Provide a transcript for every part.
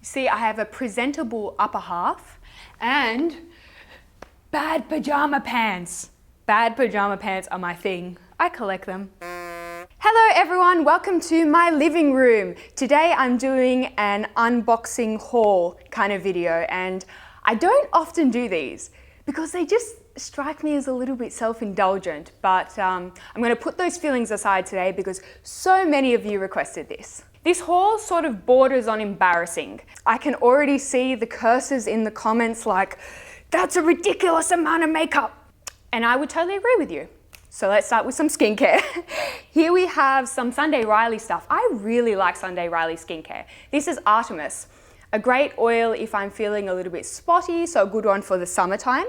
See, I have a presentable upper half and bad pajama pants. Bad pajama pants are my thing. I collect them. Hello everyone, welcome to my living room. Today I'm doing an unboxing haul kind of video, and I don't often do these because they just strike me as a little bit self-indulgent, but I'm going to put those feelings aside today because so many of you requested this. This haul sort of borders on embarrassing. I can already see the curses in the comments like, that's a ridiculous amount of makeup. And I would totally agree with you. So let's start with some skincare. Here we have some Sunday Riley stuff. I really like Sunday Riley skincare. This is Artemis, a great oil if I'm feeling a little bit spotty, so a good one for the summertime.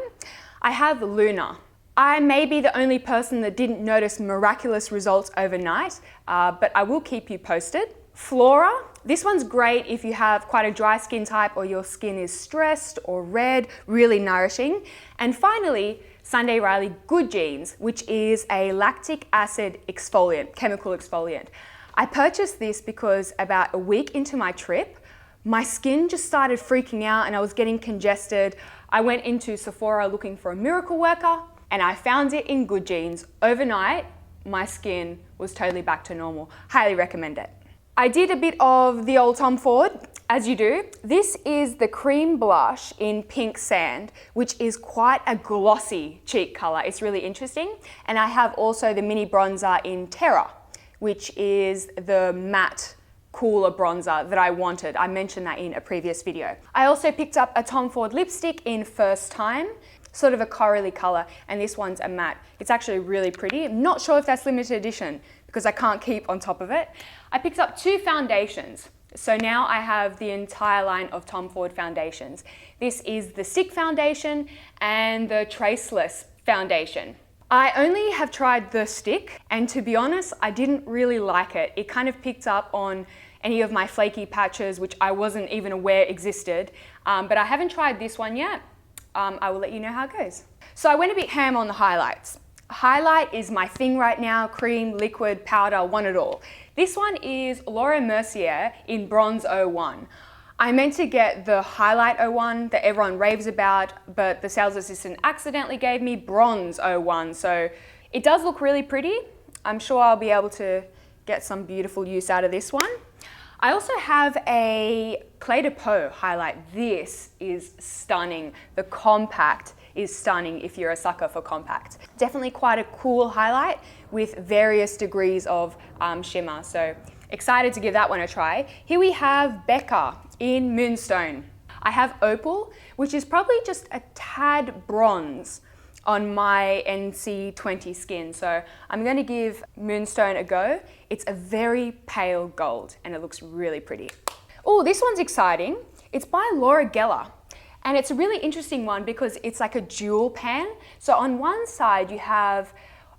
I have Luna. I may be the only person that didn't notice miraculous results overnight, but I will keep you posted. Flora. This one's great if you have quite a dry skin type or your skin is stressed or red, really nourishing. And finally, Sunday Riley Good Genes, which is a lactic acid exfoliant, chemical exfoliant. I purchased this because about a week into my trip, my skin just started freaking out and I was getting congested. I went into Sephora looking for a miracle worker and I found it in Good Genes. Overnight, my skin was totally back to normal. Highly recommend it. I did a bit of the old Tom Ford, as you do. This is the cream blush in Pink Sand, which is quite a glossy cheek color. It's really interesting. And I have also the mini bronzer in Terra, which is the matte cooler bronzer that I wanted. I mentioned that in a previous video. I also picked up a Tom Ford lipstick in First Time, sort of a corally color, and this one's a matte. It's actually really pretty. I'm not sure if that's limited edition because I can't keep on top of it. I picked up 2 foundations. So now I have the entire line of Tom Ford foundations. This is the stick foundation and the traceless foundation. I only have tried the stick, and to be honest, I didn't really like it. It kind of picked up on any of my flaky patches, which I wasn't even aware existed. But I haven't tried this one yet. I will let you know how it goes. So I went a bit ham on the highlights. Highlight is my thing right now, cream, liquid, powder, want it all. This one is Laura Mercier in Bronze 01. I meant to get the Highlight 01 that everyone raves about, but the sales assistant accidentally gave me Bronze 01. So it does look really pretty. I'm sure I'll be able to get some beautiful use out of this one. I also have a Clé de Peau highlight. This is stunning. The compact is stunning if you're a sucker for compact. Definitely quite a cool highlight with various degrees of shimmer. So excited to give that one a try. Here we have Becca in Moonstone. I have Opal, which is probably just a tad bronze on my NC20 skin. So I'm gonna give Moonstone a go. It's a very pale gold and it looks really pretty. Oh, this one's exciting. It's by Laura Geller. And it's a really interesting one because it's like a dual pan. So on one side you have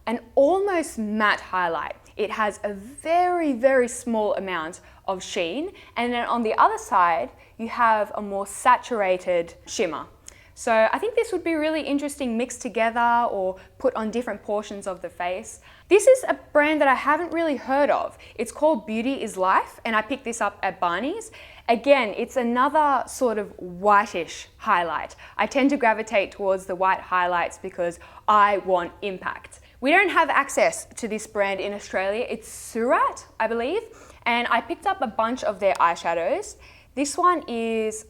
an almost matte highlight. It has a very, very small amount of sheen. And then on the other side, you have a more saturated shimmer. So I think this would be really interesting mixed together or put on different portions of the face. This is a brand that I haven't really heard of. It's called Beauty is Life, and I picked this up at Barney's. Again, it's another sort of whitish highlight. I tend to gravitate towards the white highlights because I want impact. We don't have access to this brand in Australia. It's Surratt, I believe, and I picked up a bunch of their eyeshadows. This one is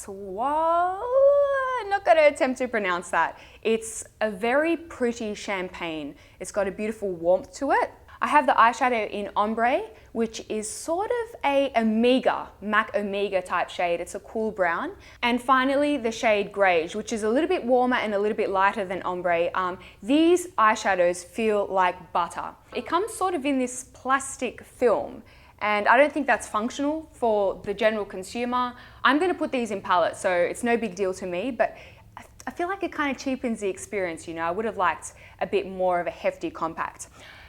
I'm not gonna attempt to pronounce that. It's a very pretty champagne. It's got a beautiful warmth to it. I have the eyeshadow in Ombre, which is sort of a MAC Omega type shade. It's a cool brown. And finally, the shade Greige, which is a little bit warmer and a little bit lighter than Ombre. These eyeshadows feel like butter. It comes sort of in this plastic film, and I don't think that's functional for the general consumer. I'm gonna put these in palettes, so it's no big deal to me, but I feel like it kind of cheapens the experience, you know. I would have liked a bit more of a hefty compact.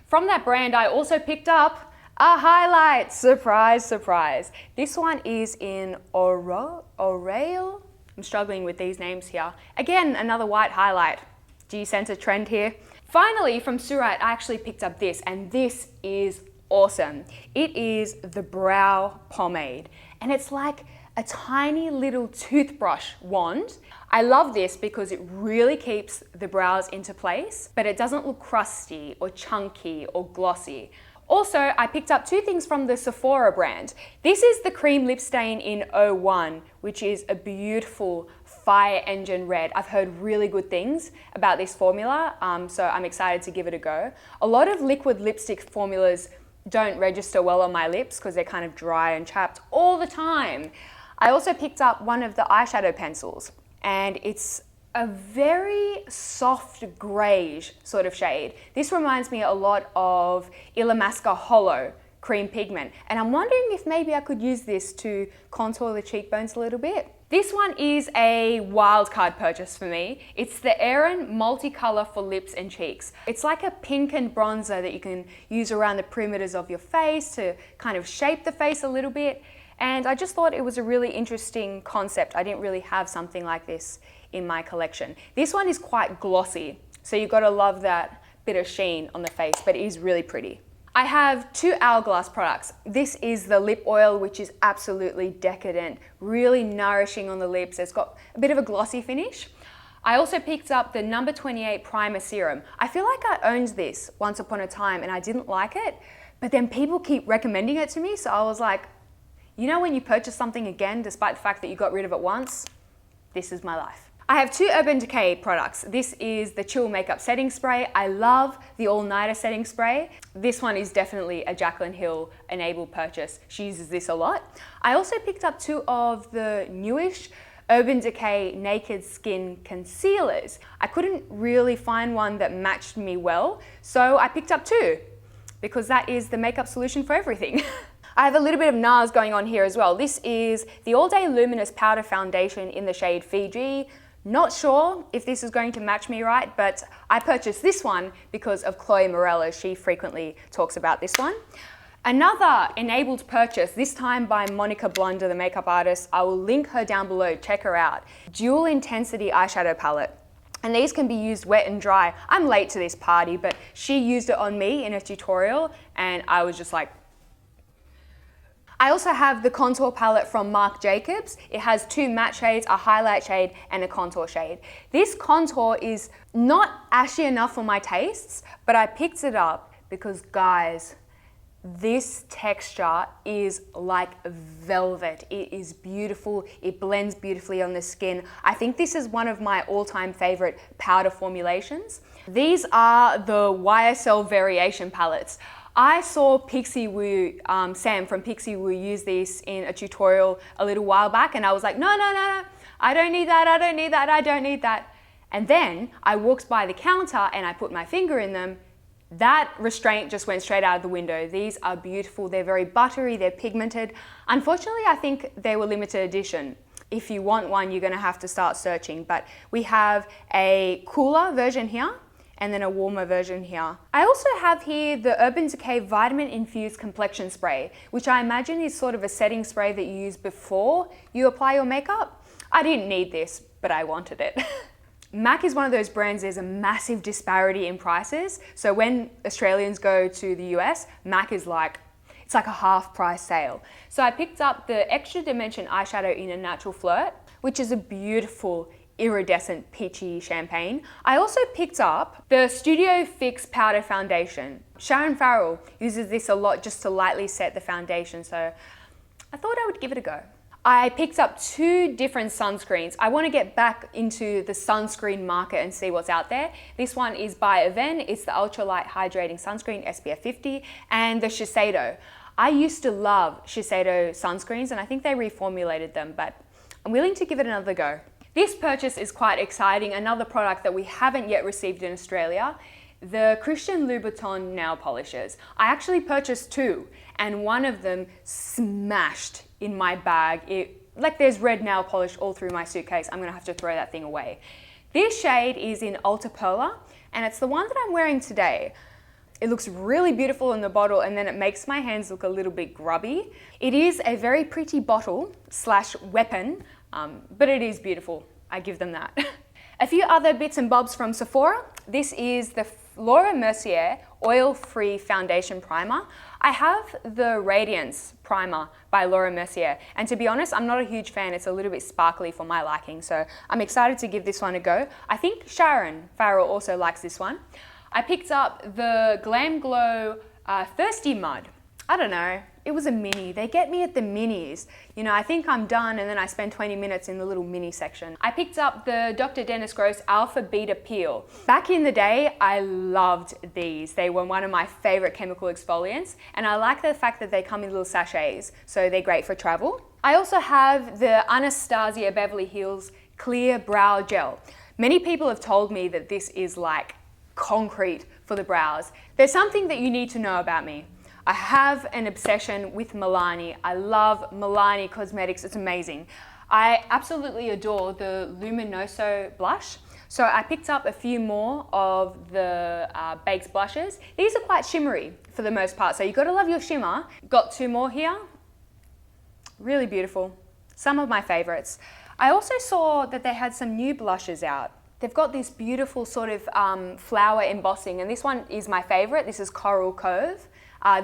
From that brand, I also picked up a highlight. Surprise, surprise. This one is in Aureole. I'm struggling with these names here. Again, another white highlight. Do you sense a trend here? Finally, from Surratt, I actually picked up this, and this is awesome. It is the brow pomade, and it's like a tiny little toothbrush wand. I love this because it really keeps the brows into place, but it doesn't look crusty or chunky or glossy. Also, I picked up two things from the Sephora brand. This is the cream lip stain in 01, which is a beautiful fire engine red. I've heard really good things about this formula, so I'm excited to give it a go. A lot of liquid lipstick formulas don't register well on my lips because they're kind of dry and chapped all the time. I also picked up one of the eyeshadow pencils, and it's a very soft greige sort of shade. This reminds me a lot of Illamasqua Hollow cream pigment, and I'm wondering if maybe I could use this to contour the cheekbones a little bit. This one is a wildcard purchase for me. It's the Aerin multicolor for lips and cheeks. It's like a pink and bronzer that you can use around the perimeters of your face to kind of shape the face a little bit. And I just thought it was a really interesting concept. I didn't really have something like this in my collection. This one is quite glossy, so you've got to love that bit of sheen on the face, but it is really pretty. I have two Hourglass products. This is the lip oil, which is absolutely decadent, really nourishing on the lips. It's got a bit of a glossy finish. I also picked up the number 28 Primer Serum. I feel like I owned this once upon a time and I didn't like it, but then people keep recommending it to me, so I was like, you know when you purchase something again despite the fact that you got rid of it once? This is my life. I have two Urban Decay products. This is the Chill Makeup Setting Spray. I love the All Nighter Setting Spray. This one is definitely a Jaclyn Hill enabled purchase. She uses this a lot. I also picked up two of the newish Urban Decay Naked Skin Concealers. I couldn't really find one that matched me well, so I picked up two because that is the makeup solution for everything. I have a little bit of NARS going on here as well. This is the All Day Luminous Powder Foundation in the shade Fiji. Not sure if this is going to match me right, but I purchased this one because of Chloe Morella. She frequently talks about this one. Another enabled purchase, this time by Monica Blonder, the makeup artist. I will link her down below, check her out. Dual Intensity Eyeshadow Palette. And these can be used wet and dry. I'm late to this party, but she used it on me in a tutorial and I was just like, I also have the contour palette from Marc Jacobs. It has two matte shades, a highlight shade and a contour shade. This contour is not ashy enough for my tastes, but I picked it up because guys, this texture is like velvet. It is beautiful. It blends beautifully on the skin. I think this is one of my all-time favorite powder formulations. These are the YSL Variation palettes. I saw Pixie Woo, Sam from Pixie Woo use these in a tutorial a little while back and I was like, no, I don't need that, I don't need that, I don't need that. And then I walked by the counter and I put my finger in them. That restraint just went straight out of the window. These are beautiful, they're very buttery, they're pigmented. Unfortunately, I think they were limited edition. If you want one, you're gonna have to start searching, but we have a cooler version here and then a warmer version here. I also have here the Urban Decay Vitamin Infused Complexion Spray, which I imagine is sort of a setting spray that you use before you apply your makeup. I didn't need this, but I wanted it. MAC is one of those brands, there's a massive disparity in prices. So when Australians go to the US, MAC is like, it's like a half price sale. So I picked up the Extra Dimension eyeshadow in a Natural Flirt, which is a beautiful iridescent peachy champagne. I also picked up the Studio Fix Powder Foundation. Sharon Farrell uses this a lot just to lightly set the foundation, so I thought I would give it a go. I picked up two different sunscreens. I want to get back into the sunscreen market and see what's out there. This one is by Avene. It's the Ultralight Hydrating Sunscreen SPF 50 and the Shiseido. I used to love Shiseido sunscreens and I think they reformulated them, but I'm willing to give it another go. This purchase is quite exciting, another product that we haven't yet received in Australia, the Christian Louboutin nail polishes. I actually purchased two and one of them smashed in my bag. Like there's red nail polish all through my suitcase. I'm gonna have to throw that thing away. This shade is in Ultra Perla and it's the one that I'm wearing today. It looks really beautiful in the bottle and then it makes my hands look a little bit grubby. It is a very pretty bottle slash weapon, but it is beautiful. I give them that. A few other bits and bobs from Sephora. This is the Laura Mercier Oil-Free Foundation Primer. I have the Radiance primer by Laura Mercier, and to be honest, I'm not a huge fan. It's a little bit sparkly for my liking, so I'm excited to give this one a go. I think Sharon Farrell also likes this one. I picked up the Glam Glow Thirsty Mud. I don't know, it was a mini. They get me at the minis. You know, I think I'm done and then I spend 20 minutes in the little mini section. I picked up the Dr. Dennis Gross Alpha Beta Peel. Back in the day, I loved these. They were one of my favorite chemical exfoliants, and I like the fact that they come in little sachets, so they're great for travel. I also have the Anastasia Beverly Hills Clear Brow Gel. Many people have told me that this is like concrete for the brows. There's something that you need to know about me. I have an obsession with Milani. I love Milani Cosmetics, it's amazing. I absolutely adore the Luminoso blush. So I picked up a few more of the Bakes blushes. These are quite shimmery for the most part, so you gotta love your shimmer. Got 2 more here. Really beautiful. Some of my favorites. I also saw that they had some new blushes out. They've got this beautiful sort of flower embossing, and this one is my favorite. This is Coral Cove.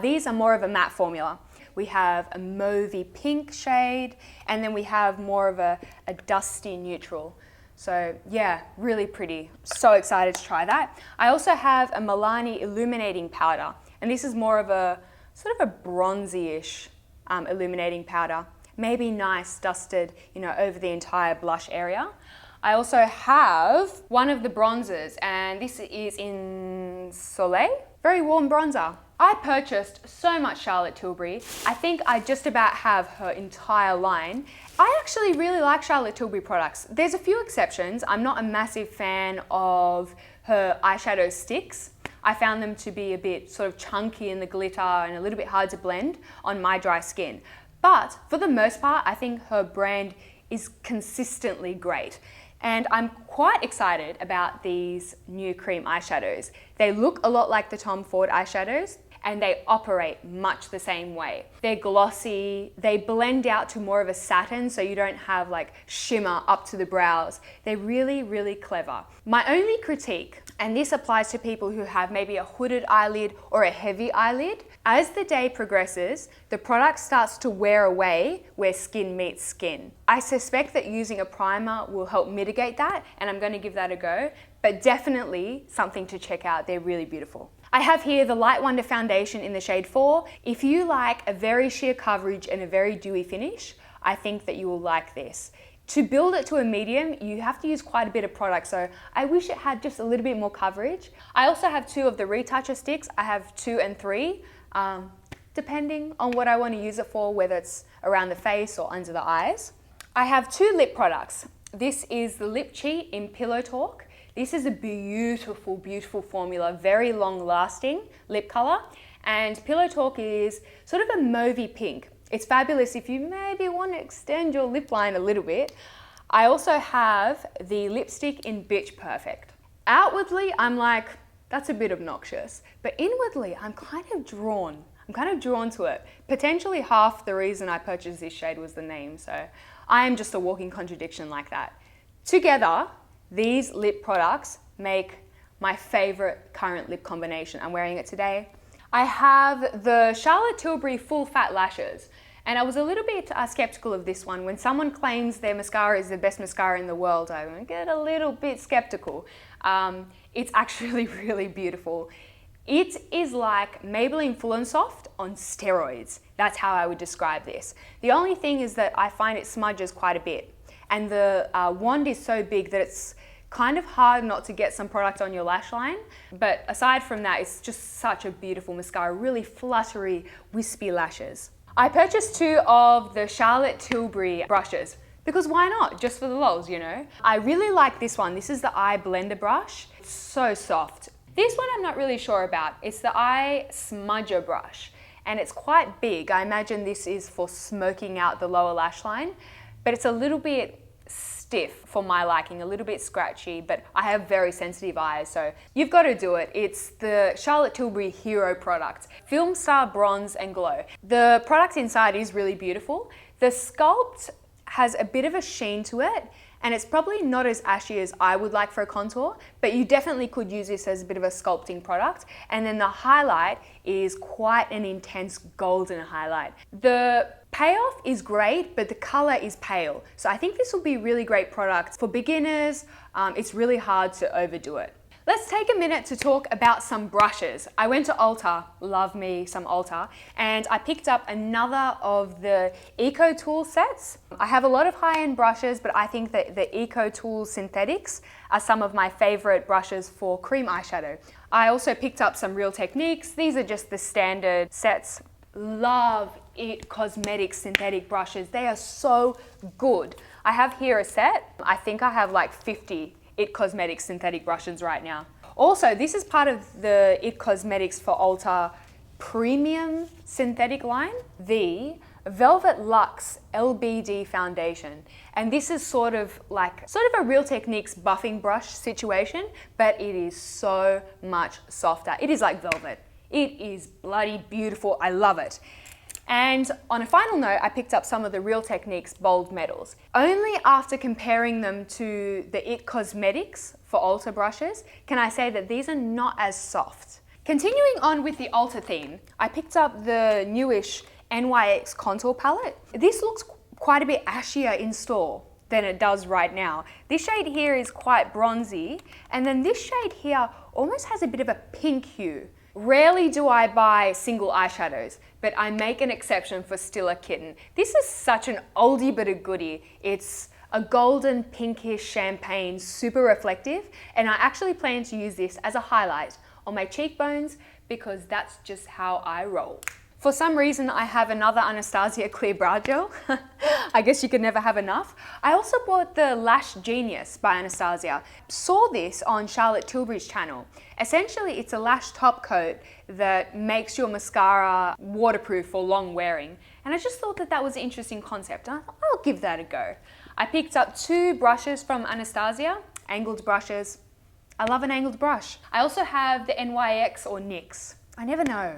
These are more of a matte formula. We have a mauvey pink shade, and then we have more of a dusty neutral. So yeah, really pretty. So excited to try that. I also have a Milani Illuminating powder, and this is more of a sort of a bronzy-ish illuminating powder. Maybe nice dusted, you know, over the entire blush area. I also have one of the bronzers, and this is in Soleil. Very warm bronzer. I purchased so much Charlotte Tilbury. I think I just about have her entire line. I actually really like Charlotte Tilbury products. There's a few exceptions. I'm not a massive fan of her eyeshadow sticks. I found them to be a bit sort of chunky in the glitter and a little bit hard to blend on my dry skin. But for the most part, I think her brand is consistently great. And I'm quite excited about these new cream eyeshadows. They look a lot like the Tom Ford eyeshadows, and they operate much the same way. They're glossy, they blend out to more of a satin, so you don't have like shimmer up to the brows. They're really, really clever. My only critique, and this applies to people who have maybe a hooded eyelid or a heavy eyelid, as the day progresses, the product starts to wear away where skin meets skin. I suspect that using a primer will help mitigate that, and I'm gonna give that a go, but definitely something to check out. They're really beautiful. I have here the Light Wonder Foundation in the shade 4. If you like a very sheer coverage and a very dewy finish, I think that you will like this. To build it to a medium, you have to use quite a bit of product, so I wish it had just a little bit more coverage. I also have 2 of the retoucher sticks. I have 2 and 3, depending on what I want to use it for, whether it's around the face or under the eyes. I have 2 lip products. This is the Lip Cheat in Pillow Talk. This is a beautiful, beautiful formula, very long lasting lip color. And Pillow Talk is sort of a mauvey pink. It's fabulous if you maybe want to extend your lip line a little bit. I also have the lipstick in Bitch Perfect. Outwardly, I'm like, that's a bit obnoxious. But inwardly, I'm kind of drawn to it. Potentially half the reason I purchased this shade was the name, so I am just a walking contradiction like that. Together, these lip products make my favorite current lip combination. I'm wearing it today. I have the Charlotte Tilbury Full Fat Lashes, and I was a little bit skeptical of this one. When someone claims their mascara is the best mascara in the world, I get a little bit skeptical. It's actually really beautiful. It is like Maybelline Full and Soft on steroids. That's how I would describe this. The only thing is that I find it smudges quite a bit. And the wand is so big that it's kind of hard not to get some product on your lash line. But aside from that, it's just such a beautiful mascara, really fluttery, wispy lashes. I purchased 2 of the Charlotte Tilbury brushes, because why not? Just for the lols, you know? I really like this one. This is the Eye Blender brush. It's so soft. This one I'm not really sure about. It's the Eye Smudger brush, and it's quite big. I imagine this is for smoking out the lower lash line, but it's a little bit stiff for my liking, a little bit scratchy, but I have very sensitive eyes, so you've got to do it. It's the Charlotte Tilbury Hero product, Film Star Bronze and Glow. The product inside is really beautiful. The sculpt has a bit of a sheen to it, and it's probably not as ashy as I would like for a contour, but you definitely could use this as a bit of a sculpting product. And then the highlight is quite an intense golden highlight. The payoff is great, but the color is pale. So I think this will be really great product for beginners. It's really hard to overdo it. Let's take a minute to talk about some brushes. I went to Ulta, love me some Ulta, and I picked up another of the Eco Tool sets. I have a lot of high-end brushes, but I think that the Eco Tool synthetics are some of my favorite brushes for cream eyeshadow. I also picked up some Real Techniques. These are just the standard sets. Love It Cosmetics synthetic brushes. They are so good. I have here a set. I think I have like 50 It Cosmetics synthetic brushes right now. Also, this is part of the It Cosmetics for Ulta premium synthetic line, the Velvet Luxe LBD foundation. And this is sort of a Real Techniques buffing brush situation, but it is so much softer. It is like velvet. It is bloody beautiful. I love it. And on a final note, I picked up some of the Real Techniques bold metals. Only after comparing them to the It Cosmetics for Ulta brushes can I say that these are not as soft. Continuing on with the Ulta theme, I picked up the newish NYX contour palette. This looks quite a bit ashier in store than it does right now. This shade here is quite bronzy, and then this shade here almost has a bit of a pink hue. Rarely do I buy single eyeshadows, but I make an exception for Still a Kitten. This is such an oldie but a goodie. It's a golden pinkish champagne, super reflective, and I actually plan to use this as a highlight on my cheekbones because that's just how I roll. For some reason, I have another Anastasia clear brow gel. I guess you could never have enough. I also bought the Lash Genius by Anastasia. Saw this on Charlotte Tilbury's channel. Essentially, it's a lash top coat that makes your mascara waterproof for long wearing. And I just thought that that was an interesting concept. I thought, I'll give that a go. I picked up 2 brushes from Anastasia, angled brushes. I love an angled brush. I also have the NYX or NYX. I never know.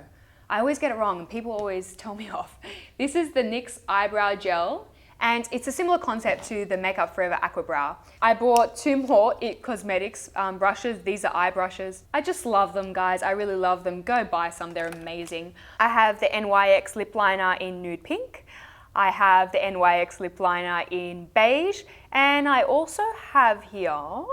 I always get it wrong and people always tell me off. This is the NYX Eyebrow Gel, and it's a similar concept to the Makeup Forever Aqua Brow. I bought 2 more It Cosmetics brushes. These are eye brushes. I just love them, guys. I really love them. Go buy some, they're amazing. I have the NYX lip liner in nude pink. I have the NYX lip liner in beige, and I also have here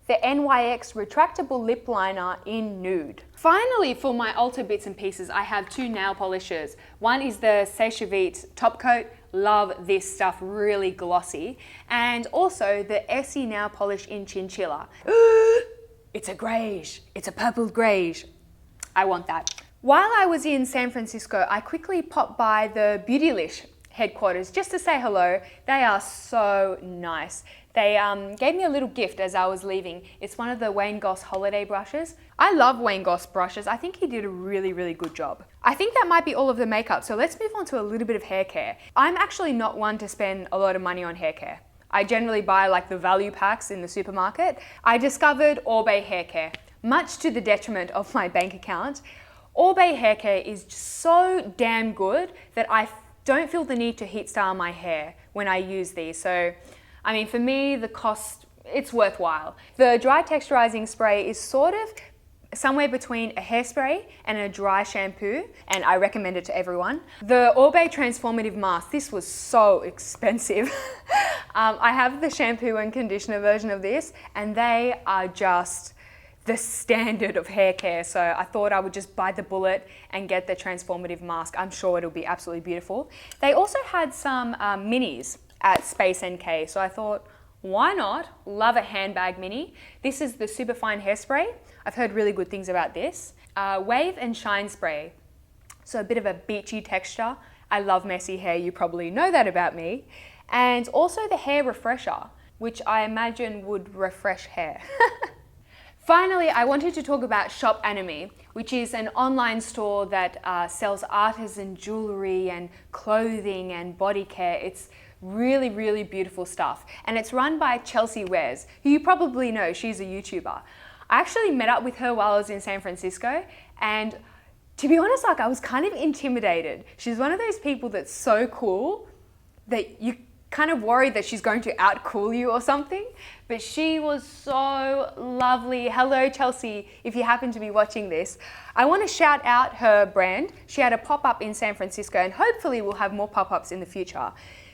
the NYX retractable lip liner in nude. Finally, for my Ulta bits and pieces, I have 2 nail polishes. One is the Seichavit top coat. Love this stuff, really glossy. And also the Essie nail polish in Chinchilla. It's a greige. It's a purple greige. I want that. While I was in San Francisco, I quickly popped by the Beautylish headquarters just to say hello. They are so nice. They gave me a little gift as I was leaving. It's one of the Wayne Goss holiday brushes. I love Wayne Goss brushes. I think he did a really, really good job. I think that might be all of the makeup, so let's move on to a little bit of hair care. I'm actually not one to spend a lot of money on hair care. I generally buy like the value packs in the supermarket. I discovered Orbe hair care, much to the detriment of my bank account. Orbe hair care is just so damn good that I don't feel the need to heat style my hair when I use these. So, I mean, for me, the cost, it's worthwhile. The dry texturizing spray is sort of somewhere between a hairspray and a dry shampoo, and I recommend it to everyone. The Orbe Transformative Mask, this was so expensive. I have the shampoo and conditioner version of this, and they are just the standard of hair care. So I thought I would just bite the bullet and get the Transformative Mask. I'm sure it'll be absolutely beautiful. They also had some minis at Space NK, so I thought, why not? Love a handbag mini. This is the Superfine Hairspray. I've heard really good things about this. Wave and Shine Spray, so a bit of a beachy texture. I love messy hair, you probably know that about me. And also the Hair Refresher, which I imagine would refresh hair. Finally, I wanted to talk about Shop Anomie, which is an online store that sells artisan jewelry and clothing and body care. It's really, really beautiful stuff. And it's run by Chelsea Wares, who you probably know. She's a YouTuber. I actually met up with her while I was in San Francisco, and to be honest, like, I was kind of intimidated. She's one of those people that's so cool that you kind of worried that she's going to outcool you or something, but she was so lovely. Hello, Chelsea, if you happen to be watching this. I want to shout out her brand. She had a pop-up in San Francisco, and hopefully we'll have more pop-ups in the future.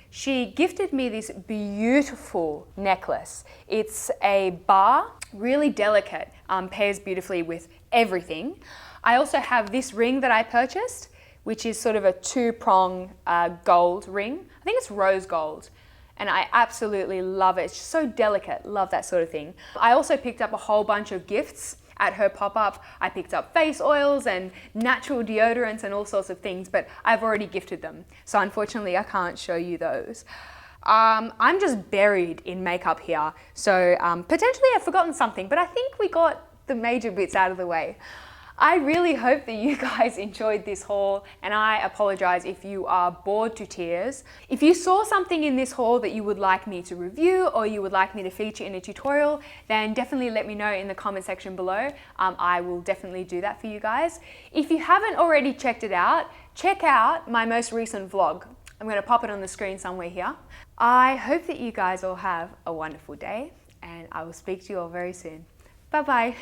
She gifted me this beautiful necklace. It's a bar, really delicate, pairs beautifully with everything. I also have this ring that I purchased, which is sort of a two-prong gold ring. I think it's rose gold, and I absolutely love it. It's just so delicate, love that sort of thing. I also picked up a whole bunch of gifts at her pop-up. I picked up face oils and natural deodorants and all sorts of things, but I've already gifted them. So unfortunately, I can't show you those. I'm just buried in makeup here. So potentially I've forgotten something, but I think we got the major bits out of the way. I really hope that you guys enjoyed this haul, and I apologize if you are bored to tears. If you saw something in this haul that you would like me to review or you would like me to feature in a tutorial, then definitely let me know in the comment section below. I will definitely do that for you guys. If you haven't already checked it out, check out my most recent vlog. I'm going to pop it on the screen somewhere here. I hope that you guys all have a wonderful day, and I will speak to you all very soon. Bye bye.